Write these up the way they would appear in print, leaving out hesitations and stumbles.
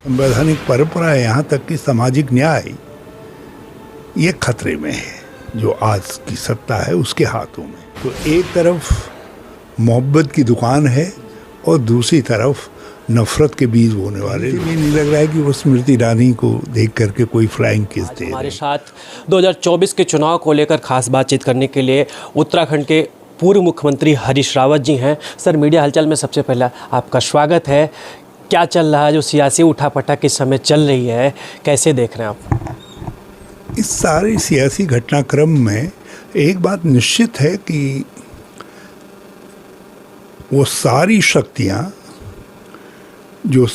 संवैधानिक परंपरा यहाँ तक कि सामाजिक न्याय ये खतरे में है। जो आज की सत्ता है उसके हाथों में, तो एक तरफ मोहब्बत की दुकान है और दूसरी तरफ नफरत के बीज बोने वाले। भी नहीं लग रहा है कि वो स्मृति ईरानी को देख करके कोई फ्लाइंग किस दे। हमारे साथ 2024 के चुनाव को लेकर खास बातचीत करने के लिए उत्तराखंड के पूर्व मुख्यमंत्री हरीश रावत जी हैं। सर, मीडिया हलचल में सबसे पहला आपका स्वागत है। क्या चल रहा है, जो सियासी उठापटक इस समय चल रही है, कैसे देख रहे हैं आप? इस सारे सियासी घटनाक्रम में एक बात निश्चित है कि वो सारी शक्तियां जो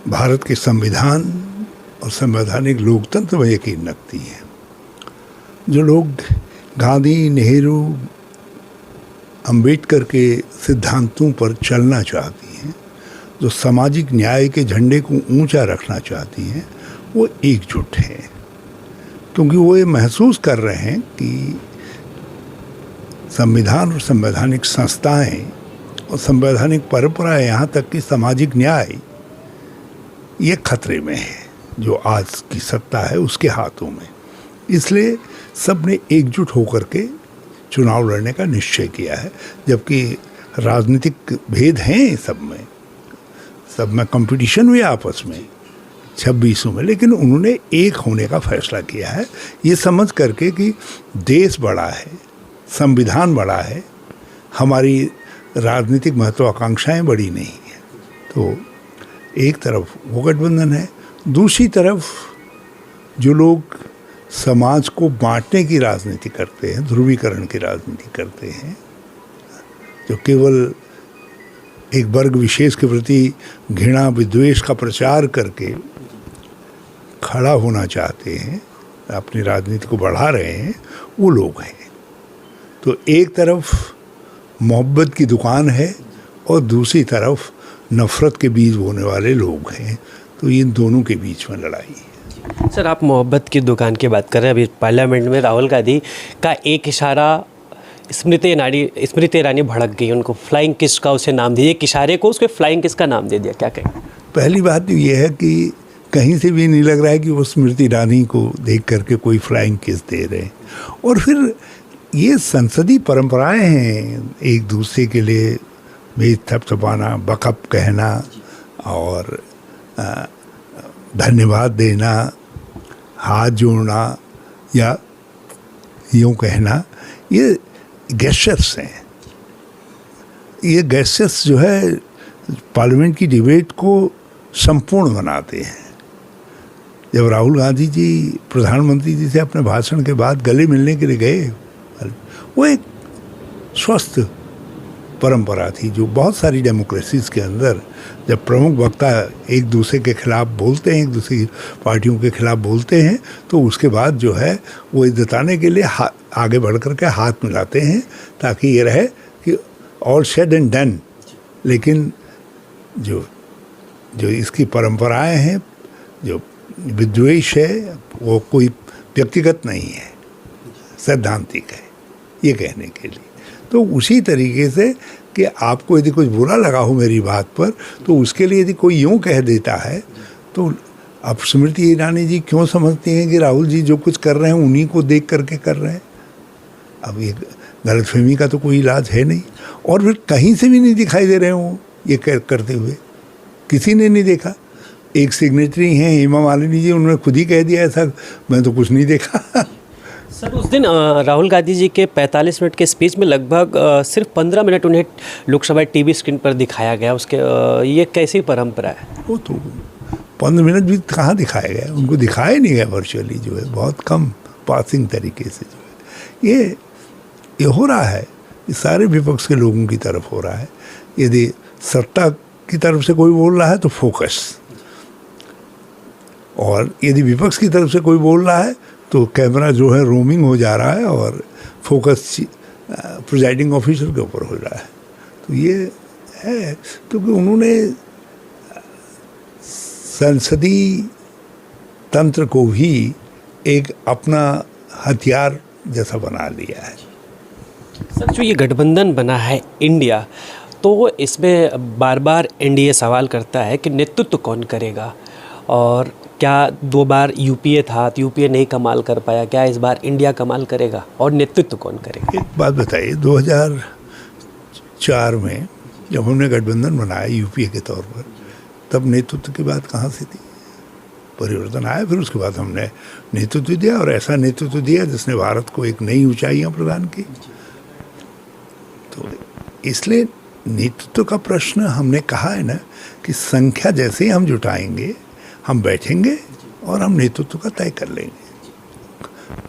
भारत के संविधान और संवैधानिक लोकतंत्र में यकीन रखती हैं, जो लोग गांधी, नेहरू, अंबेडकर के सिद्धांतों पर चलना चाहती हैं, जो सामाजिक न्याय के झंडे को ऊंचा रखना चाहती हैं, वो एकजुट हैं। क्योंकि वो ये महसूस कर रहे हैं कि संविधान और संवैधानिक संस्थाएं और संवैधानिक परंपरा, यहाँ तक कि सामाजिक न्याय ये खतरे में है। जो आज की सत्ता है उसके हाथों में। इसलिए सब ने एकजुट होकर के चुनाव लड़ने का निश्चय किया है। जबकि राजनीतिक भेद हैं सब में कंपटीशन हुई आपस में 26 में, लेकिन उन्होंने एक होने का फैसला किया है, ये समझ करके कि देश बड़ा है, संविधान बड़ा है, हमारी राजनीतिक महत्वाकांक्षाएं बड़ी नहीं हैं। तो एक तरफ वो गठबंधन है, दूसरी तरफ जो लोग समाज को बांटने की राजनीति करते हैं, ध्रुवीकरण की राजनीति करते हैं, जो केवल एक वर्ग विशेष के प्रति घृणा विद्वेष का प्रचार करके खड़ा होना चाहते हैं, अपनी राजनीति को बढ़ा रहे हैं, वो लोग हैं। तो एक तरफ मोहब्बत की दुकान है और दूसरी तरफ नफरत के बीज बोने वाले लोग हैं। तो इन दोनों के बीच में लड़ाई है। सर, आप मोहब्बत की दुकान की बात कर रहे हैं। अभी पार्लियामेंट में राहुल गांधी का एक इशारा स्मृति ईरानी भड़क गई, उनको फ्लाइंग किस का उसे नाम दिया, एक इशारे को उसके फ्लाइंग किस का नाम दे दिया। क्या कहें? पहली बात तो ये है कि कहीं से भी नहीं लग रहा है कि वो स्मृति ईरानी को देख करके कोई फ्लाइंग किस दे रहे हैं। और फिर ये संसदीय परंपराएं हैं, एक दूसरे के लिए मेज थपथपाना, बकअप कहना और धन्यवाद देना, हाथ जोड़ना या यूँ कहना, ये गेस्चर्स हैं। ये गेस्चर्स जो है पार्लियामेंट की डिबेट को संपूर्ण बनाते हैं। जब राहुल गांधी जी प्रधानमंत्री जी से अपने भाषण के बाद गले मिलने के लिए गए, वो एक स्वस्थ परंपरा थी जो बहुत सारी डेमोक्रेसीज के अंदर जब प्रमुख वक्ता एक दूसरे के खिलाफ बोलते हैं, एक दूसरी पार्टियों के खिलाफ बोलते हैं, तो उसके बाद जो है वो जताने के लिए आगे बढ़ कर के हाथ मिलाते हैं, ताकि ये रहे कि ऑल सेड एंड डन। लेकिन जो इसकी परंपराएं हैं, जो विद्वेष है, वो कोई व्यक्तिगत नहीं है, सैद्धांतिक है, ये कहने के लिए। तो उसी तरीके से कि आपको यदि कुछ बुरा लगा हो मेरी बात पर, तो उसके लिए यदि कोई यूँ कह देता है, तो अब स्मृति ईरानी जी क्यों समझती हैं कि राहुल जी जो कुछ कर रहे हैं उन्हीं को देख करके कर रहे हैं? अब ये गलतफहमी का तो कोई इलाज है नहीं। और फिर कहीं से भी नहीं दिखाई दे रहे हो ये करते हुए, किसी ने नहीं देखा। एक सिग्नेटरी हैं हेमा मालिनी जी, उन्होंने खुद ही कह दिया ऐसा, मैं तो कुछ नहीं देखा। सर, उस दिन राहुल गांधी जी के 45 मिनट के स्पीच में लगभग सिर्फ 15 मिनट उन्हें लोकसभा टीवी स्क्रीन पर दिखाया गया। उसके ये कैसी परंपरा है? वो तो 15 मिनट भी कहाँ दिखाया गया, उनको दिखाया नहीं गया। वर्चुअली जो है बहुत कम पासिंग तरीके से जो है ये हो रहा है। ये सारे विपक्ष के लोगों की तरफ हो रहा है। यदि सत्ता की तरफ से कोई बोल रहा है तो फोकस, और यदि विपक्ष की तरफ से कोई बोल रहा है तो कैमरा जो है रोमिंग हो जा रहा है और फोकस प्रिजाइडिंग ऑफिसर के ऊपर हो रहा है। तो ये है क्योंकि उन्होंने संसदीय तंत्र को भी एक अपना हथियार जैसा बना लिया है। सर, जो ये गठबंधन बना है इंडिया, तो इसमें बार बार एनडीए सवाल करता है कि नेतृत्व कौन करेगा, और क्या 2 बार यूपीए था तो यूपीए नहीं कमाल कर पाया, क्या इस बार इंडिया कमाल करेगा और नेतृत्व कौन करेगा? एक बात बताइए, 2004 में जब हमने गठबंधन बनाया यूपीए के तौर पर, तब नेतृत्व की बात कहाँ से थी? परिवर्तन आया, फिर उसके बाद हमने नेतृत्व दिया, और ऐसा नेतृत्व दिया जिसने भारत को एक नई ऊंचाइयां प्रदान की। तो इसलिए नेतृत्व का प्रश्न, हमने कहा है ना कि संख्या जैसे ही हम जुटाएंगे, हम बैठेंगे और हम नेतृत्व का तय कर लेंगे।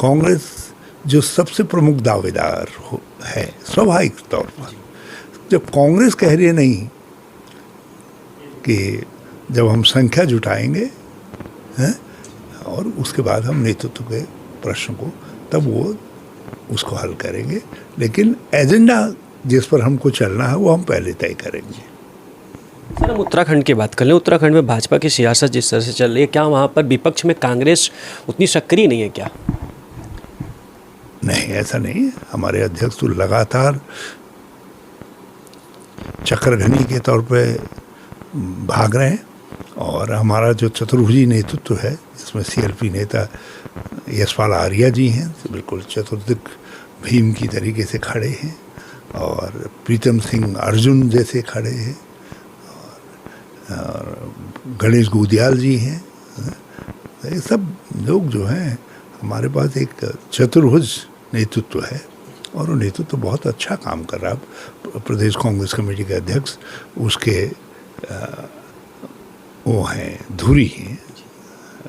कांग्रेस जो सबसे प्रमुख दावेदार है स्वाभाविक तौर पर, जब कांग्रेस कह रही है नहीं कि जब हम संख्या जुटाएंगे हैं, और उसके बाद हम नेतृत्व के प्रश्न को, तब वो उसको हल करेंगे। लेकिन एजेंडा जिस पर हमको चलना है वो हम पहले तय करेंगे। सर, हम उत्तराखंड की बात कर लें। उत्तराखंड में भाजपा की सियासत जिस तरह से चल रही है, क्या वहाँ पर विपक्ष में कांग्रेस उतनी सक्रिय नहीं है क्या? नहीं, ऐसा नहीं है। हमारे अध्यक्ष तो लगातार चक्रघनी के तौर पे भाग रहे हैं, और हमारा जो चतुर्भुजी नेतृत्व है, जिसमें सीएलपी नेता यशपाल आर्या जी हैं, तो बिल्कुल चतुर्दिक भीम की तरीके से खड़े हैं, और प्रीतम सिंह अर्जुन जैसे खड़े हैं, और गणेश गोदियाल जी हैं। ये सब लोग जो हैं, हमारे पास एक चतुर्भुज नेतृत्व है, और वो नेतृत्व बहुत अच्छा काम कर रहा है। प्रदेश कांग्रेस कमेटी के अध्यक्ष उसके वो हैं, धुरी हैं,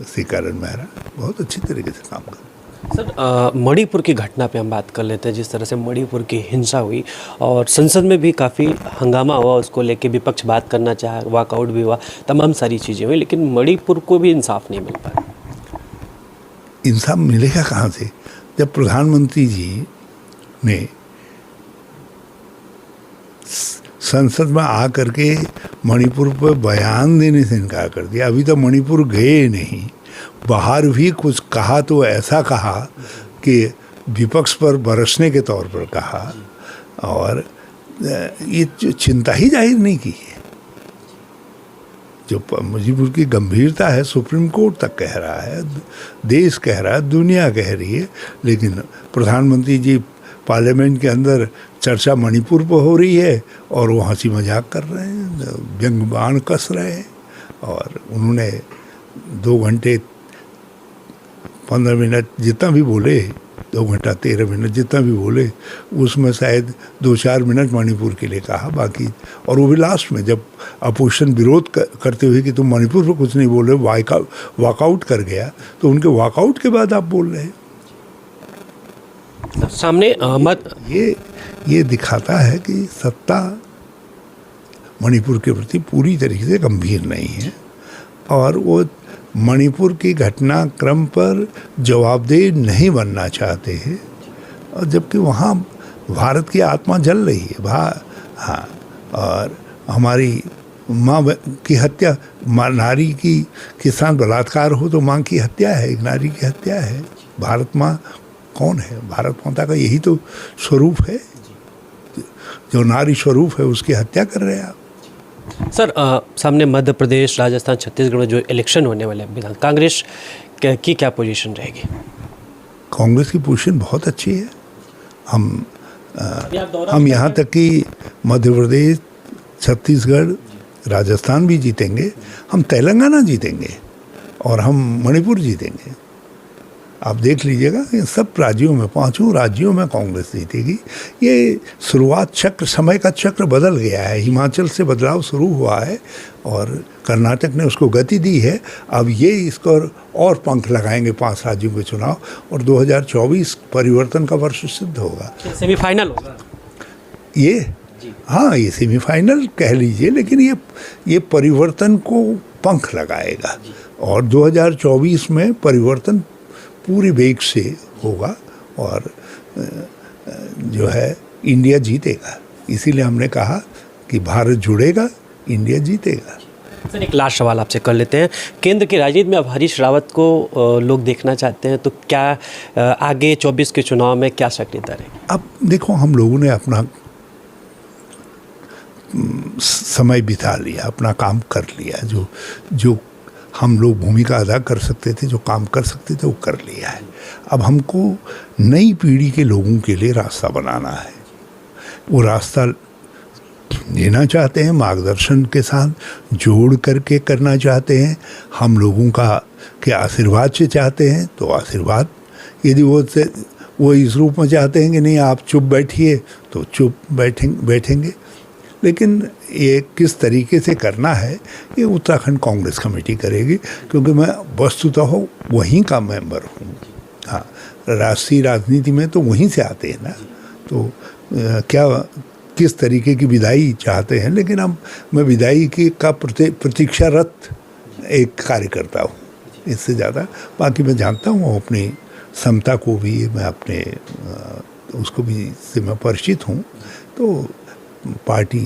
सीकारण मेहरा, बहुत अच्छी तरीके से काम कर रहे हैं। सर, मणिपुर की घटना पे हम बात कर लेते हैं। जिस तरह से मणिपुर की हिंसा हुई और संसद में भी काफ़ी हंगामा हुआ, उसको लेके विपक्ष बात करना चाहा, वॉकआउट भी हुआ, तमाम सारी चीज़ें हुई, लेकिन मणिपुर को भी इंसाफ नहीं मिल पाया। इंसाफ मिलेगा कहाँ से, जब प्रधानमंत्री जी ने संसद में आ करके मणिपुर पर बयान देने से इनकार कर दिया। अभी तक मणिपुर गए नहीं, बाहर भी कुछ कहा तो ऐसा कहा कि विपक्ष पर बरसने के तौर पर कहा, और ये चिंता ही जाहिर नहीं की है। जो मणिपुर की गंभीरता है, सुप्रीम कोर्ट तक कह रहा है, देश कह रहा है, दुनिया कह रही है, लेकिन प्रधानमंत्री जी पार्लियामेंट के अंदर चर्चा मणिपुर पर हो रही है, और वो हंसी मजाक कर रहे हैं, व्यंग बाण कस रहे हैं। और उन्होंने 2 घंटे 15 मिनट जितना भी बोले, 2 घंटा 13 मिनट जितना भी बोले, उसमें शायद 2-4 मिनट मणिपुर के लिए कहा, बाकी, और वो भी लास्ट में जब अपोजिशन विरोध करते हुए कि तुम मणिपुर पर कुछ नहीं बोल रहे, वॉकआउट कर गया, तो उनके वॉकआउट के बाद आप बोल रहे हैं। सामने अहमद, ये दिखाता है कि सत्ता मणिपुर के प्रति पूरी तरीके से गंभीर नहीं है, और वो मणिपुर की घटनाक्रम पर जवाबदेह नहीं बनना चाहते हैं, और जबकि वहाँ भारत की आत्मा जल रही है। हाँ, और हमारी माँ की हत्या, नारी की के साथ बलात्कार हो तो माँ की हत्या है, एक नारी की हत्या है। भारत माँ कौन है? भारत माता का यही तो स्वरूप है, जो नारी स्वरूप है, उसकी हत्या कर रहे हैं आप। सर, सामने मध्य प्रदेश, राजस्थान, छत्तीसगढ़ में जो इलेक्शन होने वाले हैं, कांग्रेस की क्या पोजीशन रहेगी? कांग्रेस की पोजीशन बहुत अच्छी है। हम यहाँ तक कि मध्य प्रदेश, छत्तीसगढ़, राजस्थान भी जीतेंगे, हम तेलंगाना जीतेंगे, और हम मणिपुर जीतेंगे। आप देख लीजिएगा, सब राज्यों में, 5 राज्यों में कांग्रेस जीतेगी। ये शुरुआत चक्र, समय का चक्र बदल गया है। हिमाचल से बदलाव शुरू हुआ है, और कर्नाटक ने उसको गति दी है। अब ये इसको और पंख लगाएंगे 5 राज्यों के चुनाव, और 2024 परिवर्तन का वर्ष सिद्ध होगा। सेमीफाइनल होगा ये, हाँ, ये सेमीफाइनल कह लीजिए, लेकिन ये परिवर्तन को पंख लगाएगा, और 2024 में परिवर्तन पूरी वेग से होगा, और जो है इंडिया जीतेगा। इसीलिए हमने कहा कि भारत जुड़ेगा, इंडिया जीतेगा। सर, एक लास्ट सवाल आपसे कर लेते हैं। केंद्र की राजनीति में अब हरीश रावत को लोग देखना चाहते हैं, तो क्या आगे 24 के चुनाव में क्या सक्रियता रहेगी? अब देखो, हम लोगों ने अपना समय बिता लिया, अपना काम कर लिया, जो हम लोग भूमिका अदा कर सकते थे, जो काम कर सकते थे वो कर लिया है। अब हमको नई पीढ़ी के लोगों के लिए रास्ता बनाना है, वो रास्ता लेना चाहते हैं, मार्गदर्शन के साथ जोड़ करके करना चाहते हैं, हम लोगों का के आशीर्वाद से चाहते हैं तो आशीर्वाद, यदि वो इस रूप में चाहते हैं कि नहीं आप चुप बैठिए तो चुप बैठेंगे। लेकिन ये किस तरीके से करना है ये उत्तराखंड कांग्रेस कमेटी करेगी, क्योंकि मैं वस्तुतः वहीं का मेंबर हूँ। हाँ, राष्ट्रीय राजनीति में तो वहीं से आते हैं ना, तो क्या किस तरीके की विदाई चाहते हैं, लेकिन अब मैं विदाई की का प्रतीक्षारत एक कार्यकर्ता हूँ, इससे ज़्यादा बाकी मैं जानता हूँ अपनी समता को भी, मैं अपने उसको भी से मैं परिचित हूँ। तो पार्टी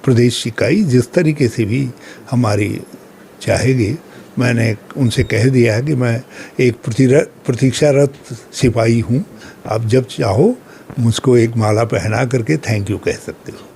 प्रदेश इकाई जिस तरीके से भी हमारी चाहेगी, मैंने उनसे कह दिया है कि मैं एक प्रतीक्षारत सिपाही हूँ, आप जब चाहो मुझको एक माला पहना करके थैंक यू कह सकते हो।